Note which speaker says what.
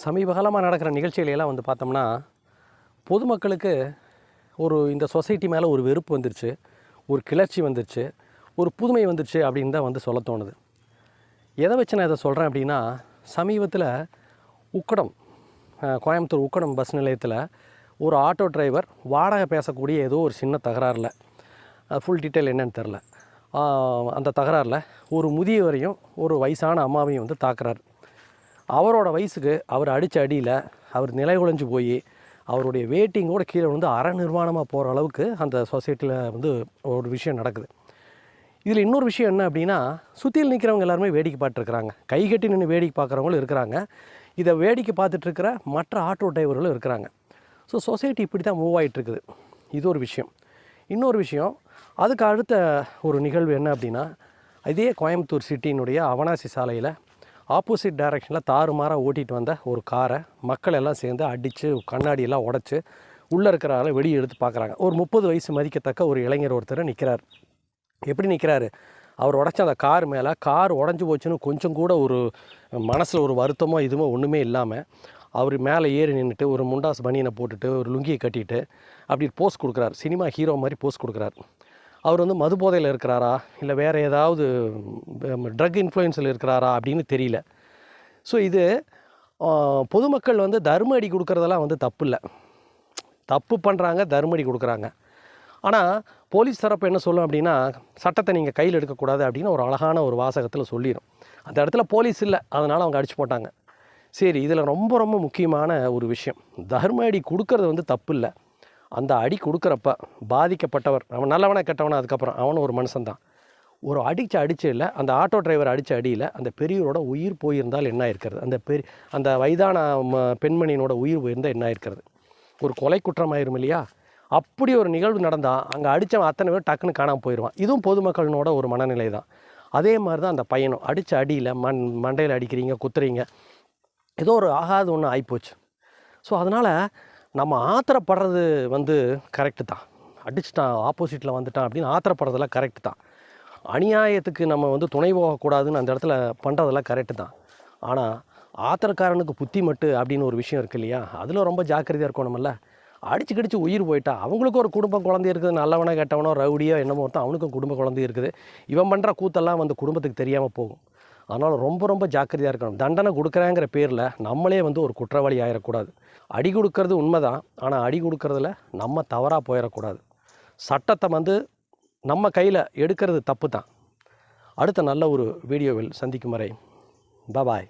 Speaker 1: சமீப காலமாக நடக்கிற நிகழ்ச்சிகளெல்லாம் வந்து பார்த்தோம்னா, பொதுமக்களுக்கு இந்த சொசைட்டி மேலே ஒரு வெறுப்பு வந்துருச்சு, ஒரு கிளர்ச்சி வந்துருச்சு, ஒரு புதுமை வந்துருச்சு அப்படின்னு தான் வந்து சொல்ல தோணுது. எதை வச்சு நான் இதை சொல்கிறேன் அப்படின்னா, சமீபத்தில் உக்கடம் கோயம்புத்தூர் உக்கடம் பஸ் நிலையத்தில் ஒரு ஆட்டோ டிரைவர் வாடகை பேசக்கூடிய ஏதோ ஒரு சின்ன தகராறில், ஃபுல் டீட்டெயில் என்னன்னு தெரில, அந்த தகராறில் ஒரு முதியவரையும் ஒரு வயசான அம்மாவையும் வந்து தாக்குறார். அவரோட வயசுக்கு அவர் அடித்த அடியில் அவர் நிலை குலைஞ்சு போய் அவருடைய வெயிட்டிங்கோட கீழே வந்து அரை நிர்வாணமாக போகிற அளவுக்கு அந்த சொசைட்டியில் வந்து ஒரு விஷயம் நடக்குது. இதில் இன்னொரு விஷயம் என்ன அப்படின்னா, சுற்றியில் நிற்கிறவங்க எல்லாருமே வேடிக்கை பார்த்துருக்குறாங்க, கை கட்டி நின்று வேடிக்கை பார்க்குறவங்களும் இருக்கிறாங்க, இதை வேடிக்கை பார்த்துட்ருக்கிற மற்ற ஆட்டோ டிரைவர்களும் இருக்கிறாங்க. ஸோ சொசைட்டி இப்படி தான் மூவ் ஆகிட்டுருக்குது. இது ஒரு விஷயம். இன்னொரு விஷயம், அதுக்கு அடுத்த ஒரு நிகழ்வு என்ன அப்படின்னா, இதே கோயம்புத்தூர் சிட்டியினுடைய அவனாசி சாலையில் ஆப்போசிட் டைரெக்ஷனில் தாறுமாறாக ஓட்டிகிட்டு வந்த ஒரு காரை மக்கள் எல்லாம் சேர்ந்து அடித்து கண்ணாடியெல்லாம் உடச்சி உள்ளே இருக்கிற ஆளை வெளியே எடுத்து பார்க்குறாங்க. ஒரு 30 வயசு மதிக்கத்தக்க ஒரு இளைஞர் ஒருத்தர் நிற்கிறார். எப்படி நிற்கிறாரு? அவர் உடச்ச அந்த கார் மேலே, கார் உடஞ்சி போச்சுன்னு கொஞ்சம் கூட ஒரு மனசில் ஒரு வருத்தமோ இதுவோ ஒன்றுமே இல்லாமல் அவர் மேலே ஏறி நின்றுட்டு ஒரு முண்டாஸ் பனியனை போட்டுட்டு ஒரு லுங்கியை கட்டிட்டு அப்படி போஸ் கொடுக்குறார். சினிமா ஹீரோ மாதிரி போஸ் கொடுக்குறார். அவர் வந்து மது போதையில் இருக்கிறாரா இல்லை வேறு ஏதாவது ட்ரக் இன்ஃப்ளூயன்ஸில் இருக்கிறாரா அப்படின்னு தெரியல. ஸோ இது பொதுமக்கள் வந்து தர்ம அடி கொடுக்குறதெல்லாம் வந்து தப்பு இல்லை, தப்பு பண்ணுறாங்க, தர்ம அடி கொடுக்குறாங்க. ஆனால் போலீஸ் தரப்பு என்ன சொல்லும் அப்படின்னா, சட்டத்தை நீங்கள் கையில் எடுக்கக்கூடாது அப்படின்னு ஒரு அழகான ஒரு வாசகத்தில் சொல்லிடும். அந்த இடத்துல போலீஸ் இல்லை, அதனால் அவங்க அடித்து போட்டாங்க. சரி, இதில் ரொம்ப ரொம்ப முக்கியமான ஒரு விஷயம், தர்ம அடி கொடுக்கறது வந்து தப்பு இல்லை. அந்த அடி கொடுக்குறப்ப பாதிக்கப்பட்டவர், அவன் நல்லவனா கெட்டவனா, அதுக்கப்புறம் அவனும் ஒரு மனுஷன்தான். ஒரு அடித்து இல்லை, அந்த ஆட்டோ டிரைவர் அடித்த அடியில் அந்த பெரியவரோட உயிர் போயிருந்தால் என்ன இருக்கிறது, அந்த வயதான பெண்மணியினோட உயிர் போயிருந்தால் என்ன இருக்கிறது? ஒரு கொலை குற்றம் ஆயிரும் இல்லையா? அப்படி ஒரு நிகழ்வு நடந்தால் அங்கே அடித்தவன் அத்தனை பேர் டக்குன்னு காணாமல் போயிடுவான். இதுவும் பொதுமக்களினோட ஒரு மனநிலை தான். அதே மாதிரி தான் அந்த பையனும் அடித்த அடியில் மண்டையில் அடிக்கிறீங்க, குத்துறீங்க, ஏதோ ஒரு ஆகாது ஒன்று ஆகிப்போச்சு. ஸோ அதனால் நம்ம ஆத்திரப்படுறது வந்து கரெக்டு தான். அடிச்சுட்டான், ஆப்போசிட்டில் வந்துட்டான் அப்படின்னு ஆத்திரப்படுறதெல்லாம் கரெக்டு தான். அநியாயத்துக்கு நம்ம வந்து துணை போகக்கூடாதுன்னு அந்த இடத்துல பண்ணுறதெல்லாம் கரெக்டு தான். ஆனால் ஆத்திரக்காரனுக்கு புத்தி மட்டு அப்படின்னு ஒரு விஷயம் இருக்குது இல்லையா? அதில் ரொம்ப ஜாக்கிரதையாக இருக்கணுமில்ல. அடிச்சு கடிச்சு உயிர் போயிட்டா அவங்களுக்கும் ஒரு குடும்ப குழந்தை இருக்குது, நல்லவனோ கெட்டவனோ ரவுடியோ என்னமோ ஒருத்தன், அவனுக்கும் குடும்ப குழந்தை இருக்குது. இவன் பண்ணுற கூத்தெல்லாம் வந்து குடும்பத்துக்கு தெரியாமல் போகும். அதனால் ரொம்ப ரொம்ப ஜாக்கிரதையாக இருக்கணும். தண்டனை கொடுக்குறேங்கிற பேரில் நம்மளே வந்து ஒரு குற்றவாளி ஆகிடக்கூடாது. அடி கொடுக்கறது உண்மை தான், ஆனால் அடி கொடுக்கறதுல நம்ம தவறாக போயிடக்கூடாது. சட்டத்தை வந்து நம்ம கையில் எடுக்கிறது தப்பு தான். அடுத்த நல்ல ஒரு வீடியோவில் சந்திக்கும் வரை பாய்.